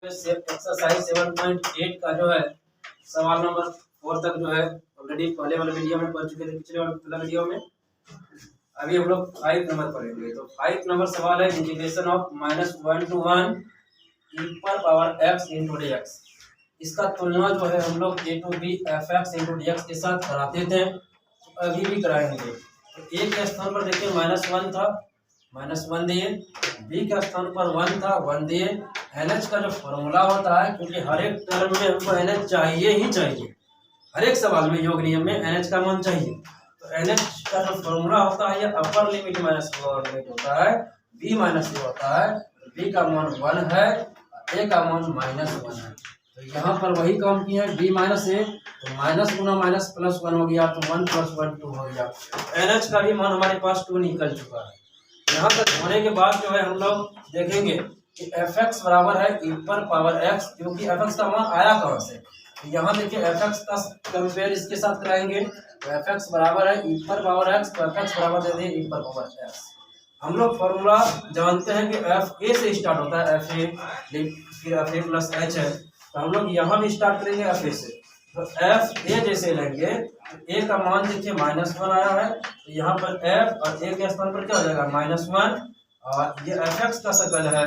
Exercise 7.8 का जो है सवाल नंबर 4 तक जो है ऑलरेडी पहले वाले वीडियो में पढ़ चुके थे, पिछले वाले वीडियो में। अभी हम लोग 5 नंबर पढ़ेंगे। तो 5 नंबर सवाल है इंटीग्रेशन ऑफ -1 to 1 e पर पावर x into dx। इसका तुलना जो है हम लोग a to b fx into dx के साथ कराते थे, तो अभी भी कराएंगे। तो a के स्थान पर देखिए -1 था, -1 दिए, b के स्थान पर 1 था, 1 दिए। NH का जो फॉर्मूला होता है, क्योंकि हर एक टर्म में हमको NH चाहिए ही चाहिए, हर एक सवाल में योग नियम में NH का मान चाहिए। तो NH का जो फॉर्मूला होता है, ये upper limit minus lower limit होता है, b माइनस ए होता है। b का मान 1 है, a का मान -1 है। तो यहाँ पर वही काम किया है, b माइनस ए, तो माइनस गुना माइनस +1 हो गया, तो 1 + 1 2 हो गया। NH का भी मान हमारे पास 2 निकल चुका है। यहाँ तक होने के बाद जो है हम लोग देखेंगे कि fx बराबर है e पर पावर x, क्योंकि fx का मान आया कहाँ से। तो यहाँ देखिए fx का कंपेयर इसके साथ कराएंगे, तो fx बराबर है e पर पावर x, तो fx बराबर दे दिए e पर पावर x। हम लोग फॉर्मूला जानते हैं कि fa से स्टार्ट होता है, fa फिर fa प्लस h है, तो हम लोग यहाँ भी स्टार्ट करेंगे fa से। तो fa जैसे लेंगे तो a का मान देखिए -1 आया है, तो यहाँ पर f और a के स्थान पर क्या हो जाएगा -1, और ये fx का शकल है,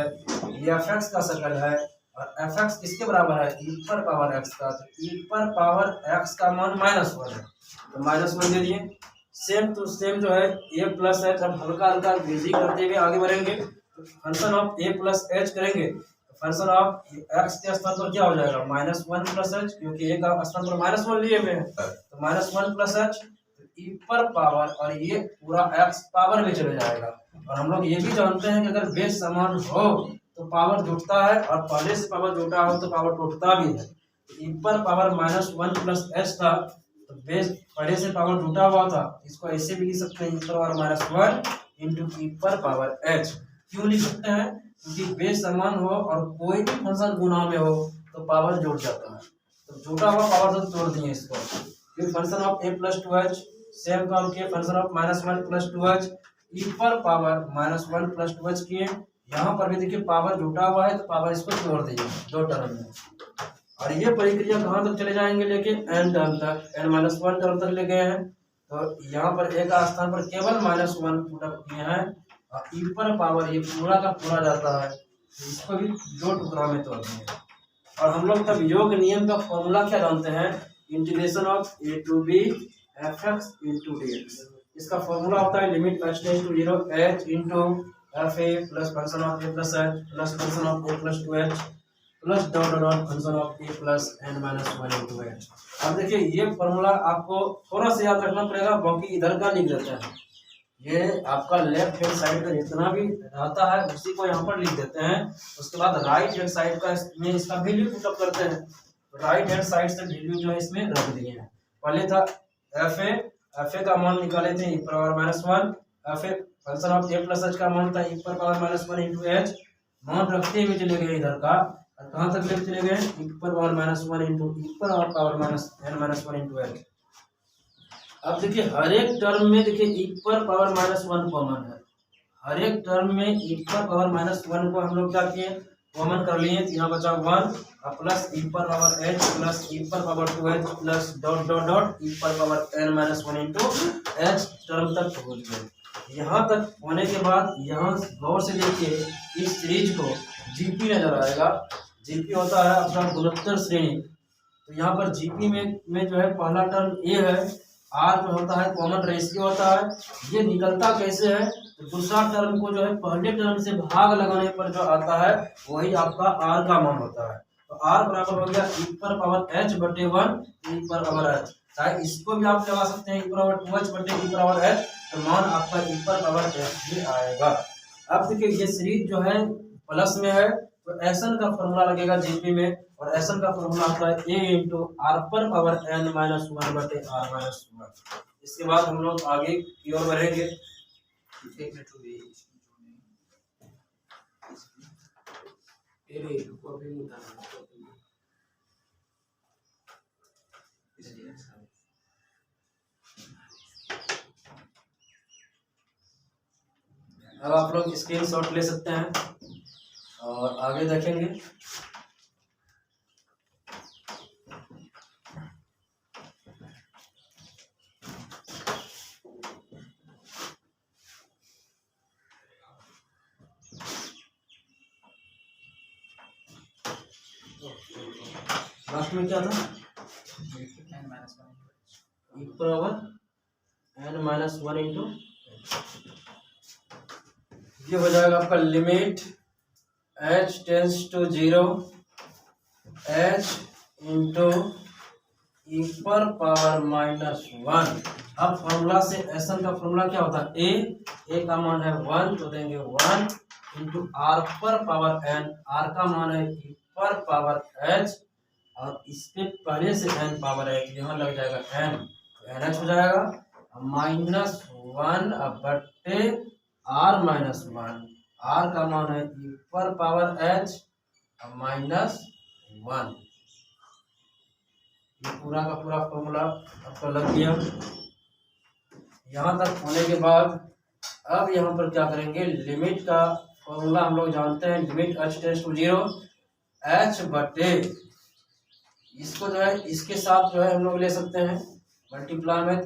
ये fx का शकल है, और fx किसके बराबर है e पर पावर x का। तो e पर पावर x का मान -1 है, तो -1 दे दिए। सेम टू सेम जो है a प्लस h, हम हल्का हल्का वृद्धि करते हुए आगे बढ़ेंगे। तो function of a plus h करेंगे, फंक्शन ऑफ x के स्थान पर क्या हो जाएगा -1 प्लस h, क्योंकि a का स्थान पर -1 लिए हुए हैं, तो -1 प्लस h e पर पावर, और ये पूरा x पावर में चले जाएगा। और हम लोग ये भी जानते हैं कि अगर बेस समान हो तो पावर जुटता है, और पहले से पावर जुटा हो तो पावर टूटता भी है। e पर पावर -1 प्लस h था, तो बेस पहले से पावर जुटा हुआ था, इसको ऐसे भी लिख सकते हैं e पर पावर -1 इंटू e पर पावर h। क्यों लिख सकते हैं? क्योंकि बेस समान हो और कोई भी फंक्शन गुना में हो तो पावर जुड़ जाता है, तो जुटा हुआ पावर तो तोड़ दिए इसको। फिर function of a plus 2h, same काम किए, function of -1 plus 2h e पर पावर -1 प्लस 2h किए। यहाँ पर भी देखिए पावर जुटा हुआ है, तो पावर इसको तोड़ दीजिए दो टर्म में, और ये प्रक्रिया कहाँ तक चले जाएंगे लेके n टर्म तक, n-1 टर्म तक ले गए हैं। तो यहाँ पर a का स्थान पर केवल -1 पुटअप किए हैं, और e पर पावर ये पूरा का पूरा जाता है, तो इसको भी दो टुकड़ा में तोड़ देंगे। और हम लोग तब योग नियम का फॉर्मूला क्या जानते हैं, integration of a to b fx into dx। इसका फॉर्मूला होता है limit h tends to 0 h into fa plus function of a plus h plus function of a plus 2h plus dot dot function of a plus n-1 into h। अब देखिए ये formula आपको थोड़ा सा याद रखना पड़ेगा, बाकी इधर का लिख देते हैं। ये आपका लेफ्ट हैंड साइड का जितना भी रहता है उसी को यहाँ पर लिख देते हैं, उसके बाद राइट हैंड साइड का में इसका वैल्यू पुटअप करते हैं। तो राइट हैंड साइड से वैल्यू जो है इसमें रख दिए हैं। पहले था fa का मान निकाले थे e पर power -1, fa function of a plus h का मान था e पर पावर -1 इंटू h। मान रखते हुए चले गए इधर का, और कहाँ तक लेके चले गए e पर पावर -1 इंटू e पर पावर n-1 इंटू h। अब देखिए हर एक टर्म में देखिए e पर पावर -1 कॉमन है, हर एक टर्म में e पर पावर -1 को हम लोग क्या किए, कॉमन कर लिए। तो यहाँ बचा 1 प्लस e पर पावर h प्लस e पर power 2h plus dot dot dot e पर power n-1 into h term तक पहुँच गए। यहाँ तक होने के बाद यहाँ गौर से देखिए इस सीरीज को जीपी नजर आएगा। जीपी होता है अपना गुणोत्तर श्रेणी। तो यहाँ पर जीपी में जो है पहला टर्म ए है, आर में होता है कॉमन रेशियो होता है। ये निकलता कैसे है, तो दूसरा टर्म को जो है पहले टर्म से भाग लगाने पर जो आता है वही आपका आर का मान होता है। तो आर बराबर हो गया e पर पावर h बटे 1 e पर पावर h। चाहे इसको भी आप लगा सकते हैं e पर पावर 2h बटे e पर पावर h, तो मान आपका e पर पावर h भी आएगा। अब देखिए ये सीरीज जो है प्लस में है, तो एसन का फॉर्मूला लगेगा जीपी में, और एसन का फॉर्मूला होता है a इंटू आर पर पावर n-1 बटे r-1। इसके बाद हम लोग आगे की ओर बढ़ेंगे। अब आप लोग स्क्रीनशॉट ले सकते हैं और आगे देखेंगे। लास्ट में क्या था, e पावर n-1 इंटू, ये हो जाएगा आपका limit h tends to 0 h into e पर पावर -1। अब फॉर्मूला से एसन का फॉर्मूला क्या होता है, a का मान है 1 तो देंगे 1 इंटू r पर पावर n, r का मान है e पर पावर h और इसके पहले से n पावर है, यहाँ लग जाएगा n, तो nh हो जाएगा -1 बट्टे r-1, r का मान है e पर पावर h -1। ये पूरा का पूरा फॉर्मूला आपका लग गया। यहाँ तक होने के बाद अब यहाँ पर क्या करेंगे, लिमिट का फॉर्मूला हम लोग जानते हैं, limit h tends to 0 h बटे, इसको जो है इसके साथ जो है हम लोग ले सकते हैं मल्टीप्लाई में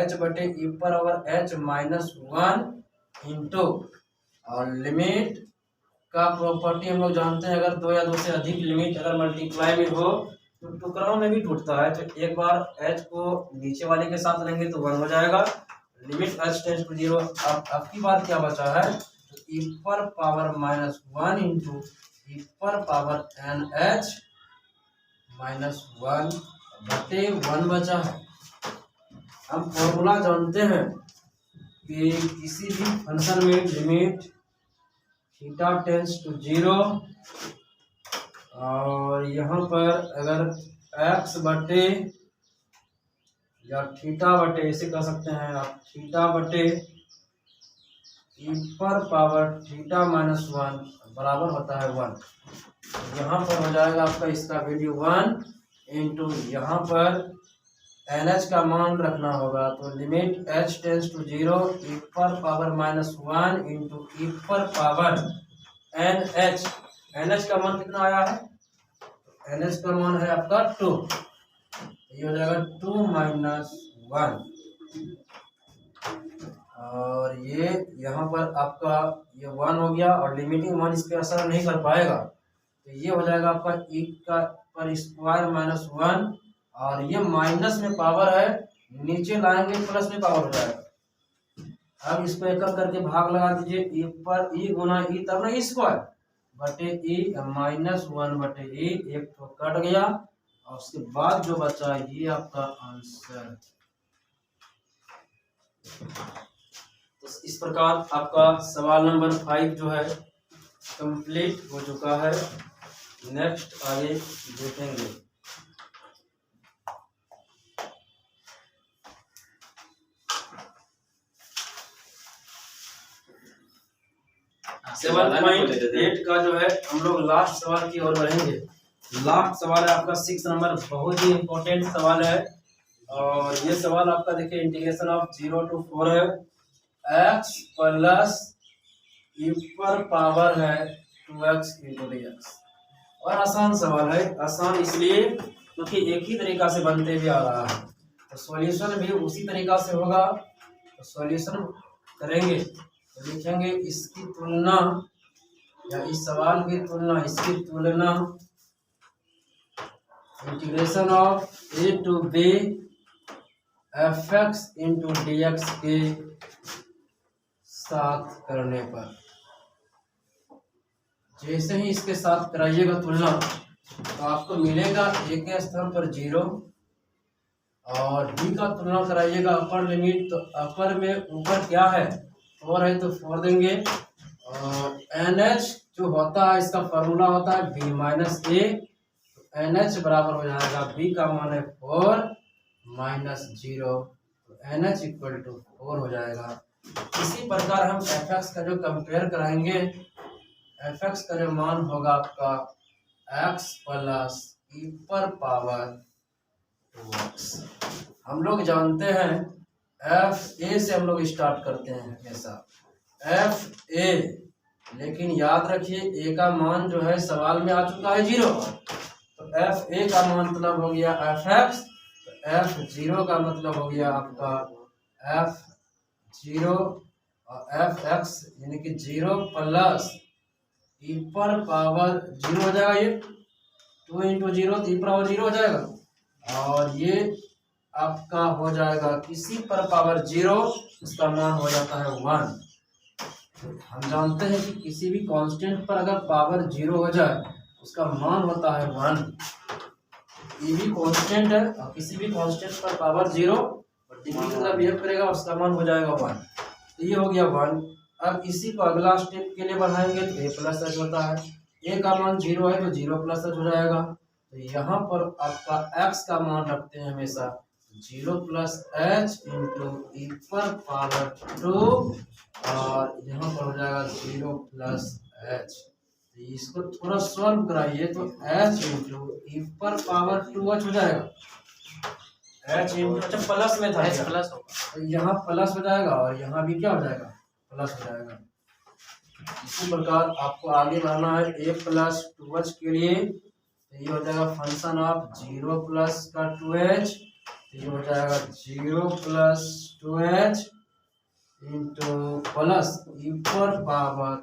h बटे e पर पावर h -1 इंटू, और लिमिट का प्रॉपर्टी हम लोग जानते हैं, अगर 2 या 2 से अधिक लिमिट अगर मल्टीप्लाई में हो तो टुकड़ों में भी टूटता है। तो एक बार h को नीचे वाले के साथ लेंगे तो 1 हो जाएगा, लिमिट h टेंस टू 0। अब की बार क्या बचा है, तो e पर पावर -1 इंटू e पर पावर nh -1 बटे 1 बचा है। हम फॉर्मूला जानते हैं कि किसी भी फंक्शन में लिमिट थीटा टेंस टू 0 और यहाँ पर अगर x बटे या थीटा बटे, ऐसे कह सकते हैं आप, थीटा बटे e पर पावर थीटा -1 बराबर होता है 1। यहाँ पर हो जाएगा आपका इसका वैल्यू 1 इंटू, यहाँ पर NH का मान रखना होगा, तो limit h tends to 0 e पर पावर -1 इंटू e पर पावर NH का मान कितना आया है, NH का मान है आपका 2, ये हो जाएगा 2 - 1, और ये यहाँ पर आपका ये 1 हो गया और लिमिटिंग 1 इस पे असर नहीं कर पाएगा, तो ये हो जाएगा आपका e का पर स्क्वायर -1, और ये माइनस में पावर है, नीचे लाएंगे प्लस में पावर हो जाएगा। अब इसको एक करके भाग लगा दीजिए, e पर e गुना e तब ना स्क्वायर बटे e -1 बटे e, एक तो कट गया और उसके बाद जो बचा ये आपका आंसर। तो इस प्रकार आपका सवाल नंबर 5 जो है कंप्लीट हो चुका है। नेक्स्ट आगे देखेंगे। सेवन पॉइंट 8 का जो है हम लोग लास्ट सवाल की ओर बढ़ेंगे। लास्ट सवाल है आपका 6 नंबर, बहुत ही इंपॉर्टेंट सवाल है, और ये सवाल आपका देखिए इंटीग्रेशन ऑफ 0 to 4 है, x प्लस e पर पावर है 2x इंटू dx। और आसान सवाल है, आसान इसलिए क्योंकि एक ही तरीका से बनते हुए आ रहा है, तो सॉल्यूशन भी उसी तरीका से होगा। तो सॉल्यूशन करेंगे तो लिखेंगे इसकी तुलना, या इस सवाल की तुलना, इसकी तुलना integration of a to b fx into dx के साथ करने पर, जैसे ही इसके साथ कराइएगा तुलना तो आपको मिलेगा a के स्थान पर 0, और b का तुलना कराइएगा अपर लिमिट, तो अपर में ऊपर क्या है 4 है तो 4 देंगे, और NH जो होता है इसका फॉर्मूला होता है b माइनस a, तो NH बराबर हो जाएगा b का मान है 4 माइनस 0, तो NH इक्वल टू 4 हो जाएगा। इसी प्रकार हम fx का जो कंपेयर कराएंगे, fx का जो मान होगा आपका x प्लस e पर पावर 2x। हम लोग जानते हैं fa से हम लोग स्टार्ट करते हैं हमेशा, fa, लेकिन याद रखिए a का मान जो है सवाल में आ चुका है 0, तो fa का मतलब हो गया fx, तो f0 का मतलब हो गया आपका f0 और fx यानी कि 0 प्लस e पर पावर 0 हो जाएगा ये, 2 इंटू 0 तो ई पावर 0 हो जाएगा, और ये आपका हो जाएगा किसी पर पावर 0, उसका मान हो जाता है 1। हम जानते हैं कि किसी भी कांस्टेंट पर अगर पावर 0 हो जाए उसका मान होता है 1। ये भी कांस्टेंट है, और किसी भी कांस्टेंट पर पावर 0 और डिग्री की तरह बिहेव करेगा, उसका मान हो जाएगा 1। तो ये हो गया 1। अब इसी को अगला स्टेप के लिए बढ़ाएंगे तो a प्लस एच होता है, a का मान 0 है तो 0 प्लस एच हो जाएगा। तो यहाँ पर आपका x का मान रखते हैं हमेशा 0 प्लस एच इंटू ई पर पावर 2, और यहाँ पर हो जाएगा 0 प्लस एच। इसको थोड़ा सॉल्व कराइए तो h इंटू ई पर पावर 2h हो जाएगा। h इंटू, अच्छा प्लस में था, h प्लस होगा तो यहाँ प्लस हो जाएगा, और यहाँ भी क्या हो जाएगा, प्लस हो जाएगा। इसी प्रकार आपको आगे बढ़ना है a प्लस 2h के लिए, तो ये हो जाएगा फंक्शन ऑफ 0 प्लस का 2h, तो ये हो जाएगा 0 प्लस 2h इंटू प्लस ई पर पावर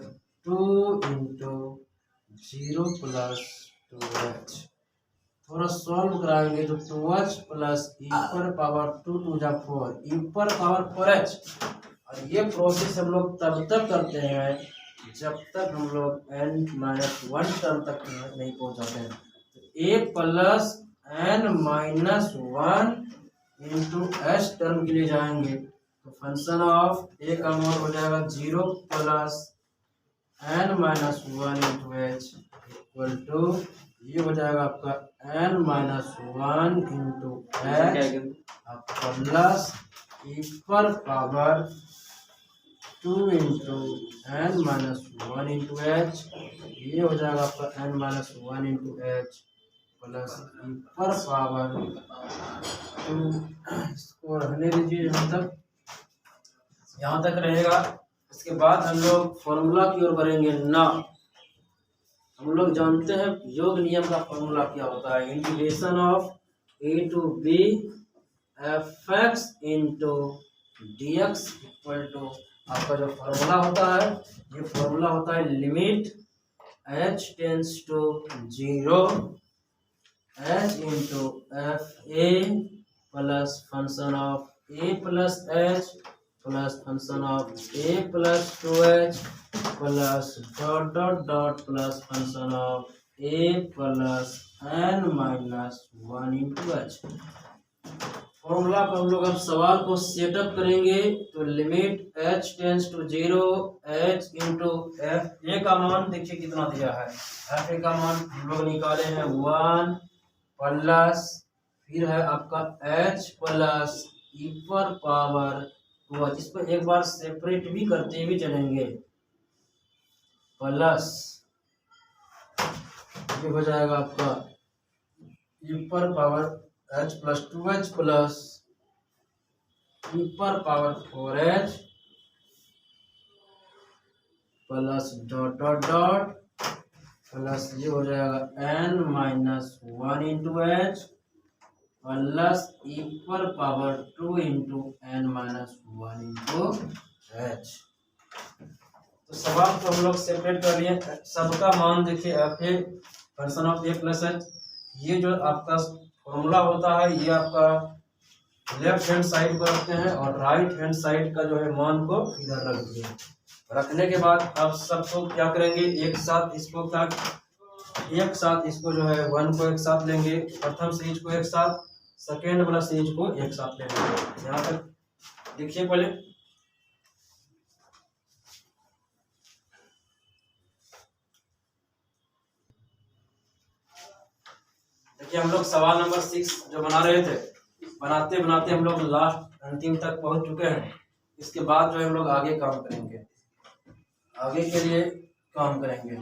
2 इंटू 0 प्लस 2h। थोड़ा सॉल्व कराएंगे तो 2h प्लस ई पर पावर 2 टू जा 4, ई पर पावर 4h। और ये प्रोसेस हम लोग तब तक करते हैं जब तक हम लोग n-1 टर्म तक नहीं पहुंच जाते हैं। तो a plus n-1 into h term के लिए जाएंगे तो फंक्शन ऑफ a का मान हो जाएगा 0 plus n-1 into h equal to, ये हो जाएगा आपका n-1 इंटू h प्लस ई पर power 2 into n-1 into h, ये हो जाएगा आपका n-1 इंटू h प्लस ई पर पावर 2। इसको रहने दीजिए यहाँ तक रहेगा। इसके बाद हम लोग फॉर्मूला की ओर बढ़ेंगे ना। हम लोग जानते हैं योग नियम का फॉर्मूला क्या होता है, integration of a to b fx into D X equal to, आपका जो फॉर्मूला होता है, ये फॉर्मूला होता है limit h tends to 0 h into F A plus function of a plus h plus function of a plus 2h plus dot dot dot plus function of a plus n-1 into h। Formula पर हम लोग अब सवाल को setup करेंगे तो limit h tends to 0 h into F A का मान देखिए कितना दिया है, एफ ए का मान हम लोग निकाले हैं 1 प्लस फिर है आपका h प्लस ई पर पावर 2, जिसको एक बार सेपरेट भी करते हुए चलेंगे, प्लस ये हो जाएगा आपका ई पर power h plus 2h plus ई पर power 4h plus dot dot dot plus ये हो जाएगा n-1 इंटू h प्लस ई पर power 2 into n-1 into h। तो सवाल को हम लोग सेपरेट कर लिए, सबका मान देखिए F a function of a plus h। ये जो आपका फॉर्मूला होता है ये आपका लेफ्ट हैंड साइड को रखते हैं, और राइट हैंड साइड का जो है मान को इधर रख दिए। रखने के बाद अब सबको क्या करेंगे, एक साथ इसको जो है 1 को एक साथ लेंगे, प्रथम सीरीज को एक साथ, सेकेंड वाला सीरीज को एक साथ लेंगे। यहाँ तक देखिए पहले, देखिए हम लोग सवाल नंबर 6 जो बना रहे थे, बनाते बनाते हम लोग लास्ट अंतिम तक पहुंच चुके हैं। इसके बाद जो है हम लोग आगे काम करेंगे, आगे के लिए काम करेंगे।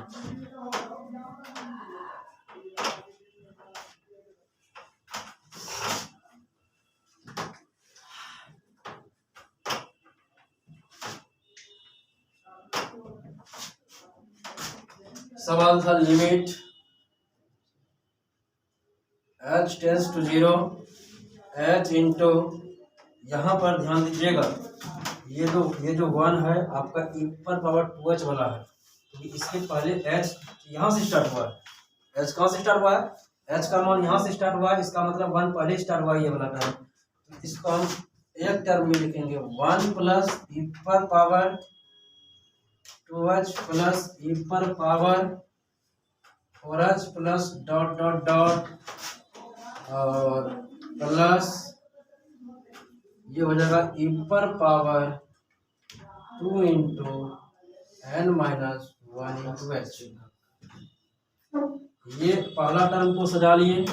सवाल था limit h tends to 0 h into, यहाँ पर ध्यान दीजिएगा ये जो 1 है आपका ई पर पावर 2h वाला है, तो इसके पहले h यहाँ से स्टार्ट हुआ है। h कहाँ से स्टार्ट हुआ है, एच का मान यहाँ से स्टार्ट हुआ है, इसका मतलब 1 पहले स्टार्ट हुआ है ये वाला टर्म। इसको हम एक टर्म में लिखेंगे 1 प्लस ई पर पावर 2h प्लस ई पर power 4h plus dot dot dot और प्लस ये हो जाएगा ई पर power 2 into N minus 1 into H. ये पहला टर्म को सजा लिए,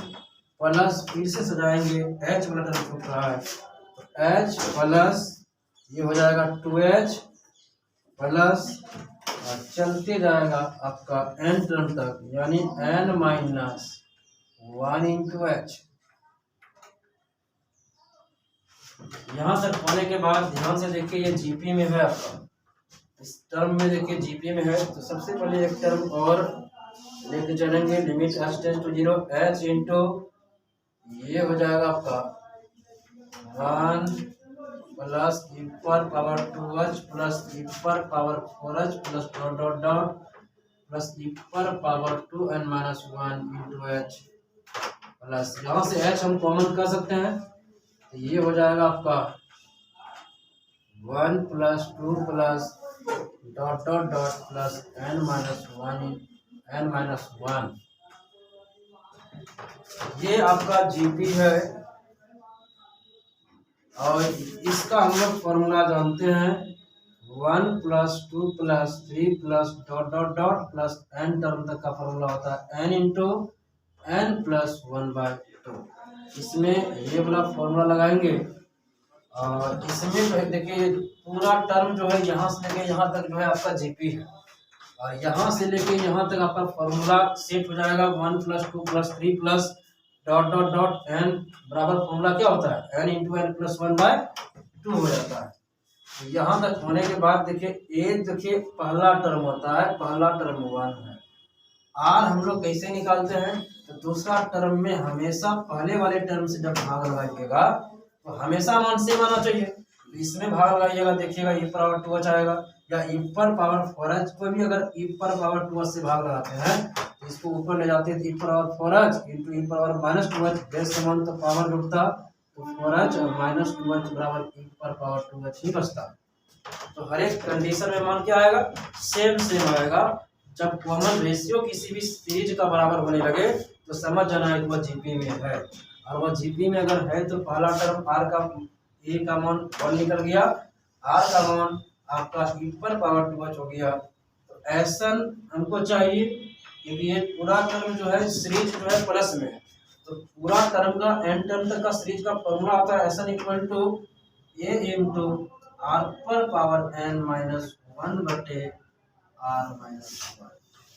प्लस फिर से सजाएंगे एच वाला टर्म छूट रहा है, तो एच प्लस ये हो जाएगा 2h प्लस और चलते जाएगा आपका एन टर्म तक, यानी एन माइनस 1 इंटू एच। यहाँ तक होने के बाद ध्यान से देखिए ये जीपी में है आपका, इस टर्म में देखिए जीपी में है, तो सबसे पहले एक टर्म और लेके चलेंगे, limit h tends to 0 h into ये हो जाएगा आपका 1 प्लस ई पर पावर 2h प्लस ई पर power 4h plus dot dot dot plus ई पर power 2n minus 1 into h plus यहाँ से h हम कॉमन कर सकते हैं, तो ये हो जाएगा आपका 1 plus 2 plus dot dot dot plus n minus 1 ये आपका जीपी है। और इसका हम लोग फॉर्मूला जानते हैं 1 plus 2 plus 3 plus dot dot dot plus n term तक का फॉर्मूला होता है n इंटू n प्लस 1/2। इसमें ये वाला फॉर्मूला लगाएंगे और इसमें देखिए पूरा टर्म जो है यहाँ से लेके यहाँ तक जो है आपका जीपी है, और यहाँ से लेके यहाँ तक आपका फॉर्मूला सेट हो जाएगा 1 plus 2 plus 3 plus dot dot dot n बराबर फॉर्मूला क्या होता है n इंटू n प्लस 1/2 हो जाता है। तो यहाँ तक होने के बाद देखिए पहला टर्म होता है, पहला टर्म 1 है। r हम लोग कैसे निकालते हैं, तो दूसरा टर्म में हमेशा पहले वाले टर्म से जब भाग लगाइएगा तो हमेशा मान सेम आना चाहिए, तो इसमें भाग लगाइएगा, देखिएगा e पावर 2h आएगा, या e पर पावर 4h को भी अगर e पर पावर 2h से भाग लगाते हैं तो इसको ऊपर ले जाते हैं, e power 4h into e power minus 2h, base समान तो पावर जुड़ता, तो 4h और माइनस 2h बराबर e पर पावर 2h ही बचता। तो हर एक कंडीशन में मान क्या आएगा, सेम आएगा। जब कॉमन रेशियो किसी भी सीरीज का बराबर होने लगे तो समझ जाना है कि वह जीपी में है, और वह जीपी में अगर है तो पहला टर्म r का ए का मान 1 निकल गया, r का मान आपका e पर पावर 2h हो गया। तो ऐसा हमको चाहिए क्योंकि ये पूरा टर्म जो है सीरीज जो है प्लस में है, तो पूरा टर्म का n टर्म तक का सीरीज का फॉर्मूला आता है ऐसा equal to a into r पर पावर n माइनस 1 बटे r माइनस 1।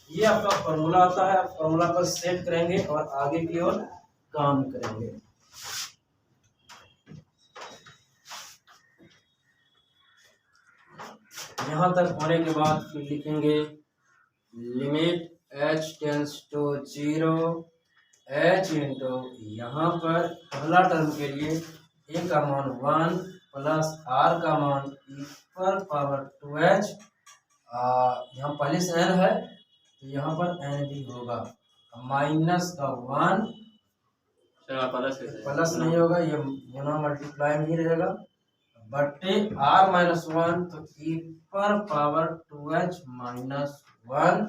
ये आपका फॉर्मूला आता है, आप फॉर्मूला पर सेट करेंगे और आगे की ओर काम करेंगे। यहाँ तक होने के बाद फिर लिखेंगे limit h tends to 0 h into यहाँ पर पहला टर्म के लिए a का मान 1 प्लस r का मान e पर पावर 2h, यहाँ पहले से n है तो यहाँ पर n भी होगा, माइनस का 1 प्लस नहीं होगा, ये गुना मल्टीप्लाई नहीं रहेगा, बटे r माइनस 1 तो e पर पावर 2h माइनस 1,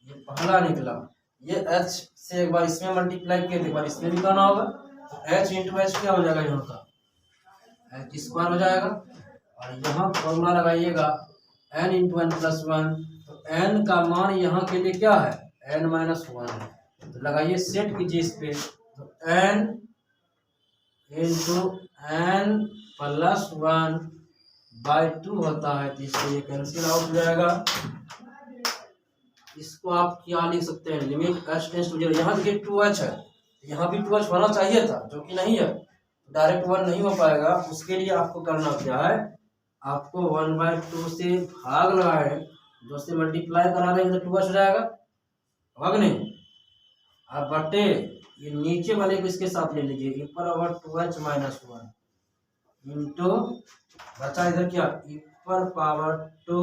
ये पहला निकला। ये h से एक बार इसमें मल्टीप्लाई किया, एक बार इसमें भी करना होगा, तो h इंटू एच क्या हो जाएगा, यहाँ का h स्क्वायर हो जाएगा। और यहाँ फॉर्मूला लगाइएगा n इंटू एन प्लस 1, तो n का मान यहाँ के लिए क्या है, n माइनस 1 है, तो लगाइए सेट कीजिए इस पे, तो n इंटू n प्लस 1/2 होता है, तो इससे ये कैंसिल आउट हो जाएगा। इसको आप क्या लिख सकते हैं, लिमिट h टेंड्स टू 0, यहाँ देखिए 2h है, यहाँ भी 2h होना चाहिए था जो कि नहीं है, डायरेक्ट 1 नहीं हो पाएगा। उसके लिए आपको करना क्या है, आपको 1/2 से भाग लगाए, 2 से मल्टीप्लाई करा देंगे तो 2h हो जाएगा, होगा नहीं। अब बटे ये नीचे वाले को इसके साथ ले लीजिए, e पर 2h माइनस 1 इंटू बचा इधर क्या e पर पावर 2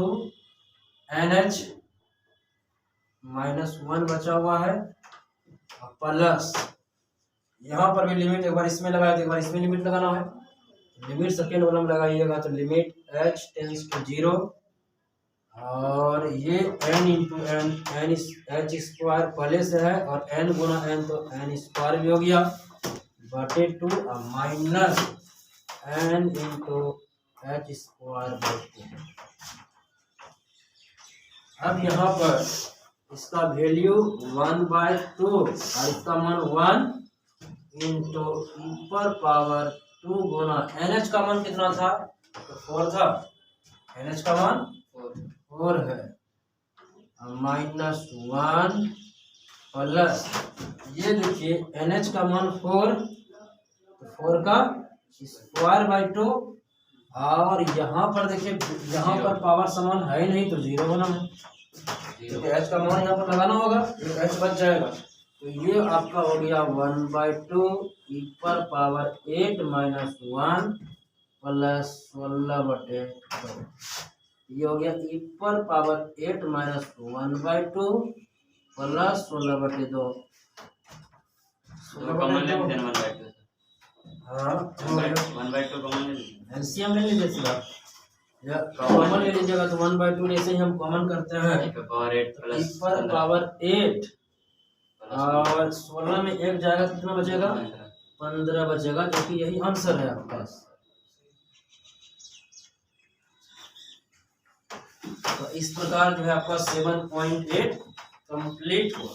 nh माइनस 1 बचा हुआ है, प्लस यहाँ पर भी लिमिट एक बार इसमें लगाया तो एक बार इसमें लिमिट लगाना है। लिमिट सेकेंड वाला में लगाइएगा तो लिमिट h टेंस टू 0 और ये n into N N H square पहले से है और n गुना n तो n स्क्वायर भी हो गया बटे 2 minus n into H square बटे 2। अब यहाँ पर इसका वैल्यू 1/2 और इसका मान 1 इंटू ऊपर पावर 2 गुना NH का मान कितना था तो 4 था। NH का मान 4 है माइनस 1 प्लस ये देखिए NH का मान 4 तो 4 का स्क्वायर बाई 2 और यहाँ पर देखिए यहाँ पर पावर समान है नहीं तो 0 होना है तो H का मान यहाँ पर लगाना होगा तो H बच जाएगा। तो ये आपका हो गया 1/2 ऊपर पावर 8 माइनस 1 प्लस 16/2 ये हो गया ऊपर पावर 8 माइनस 1/2 प्लस 16/2 एलसीएम ले लीजिए कॉमन ले लीजिएगा तो 1/2 ऐसे ही हम कॉमन करते हैं ऊपर पावर 8 और 16 में 1 जाएगा कितना बचेगा 15 बचेगा जो कि यही आंसर है आपके पास। तो इस प्रकार जो है आपका 7.8 कंप्लीट हुआ।